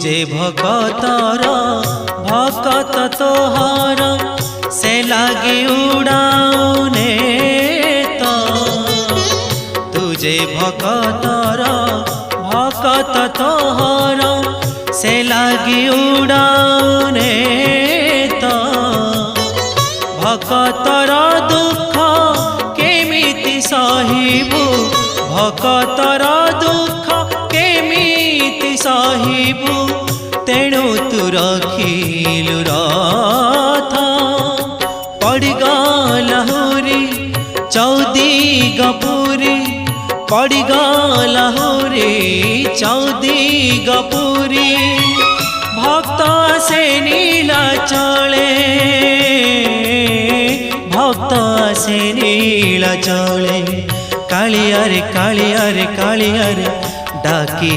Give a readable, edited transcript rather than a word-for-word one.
जे भकतर भकत तोहर से लागे उड़ाउने तो तुझे भकतर भकत तोहर से लागे उड़ाउने तो भकतर दुख केमिति सहिबु भकतर दुख केमिति सहिबु तेणु तू रखिलु रथ पड़गला हुरी चौदिगपुरी पड़गला हुरी चौदिगपुरी भक्त से नीला चले भक्त से नीला चले कालिया रे कालिया रे कालिया रे डाकी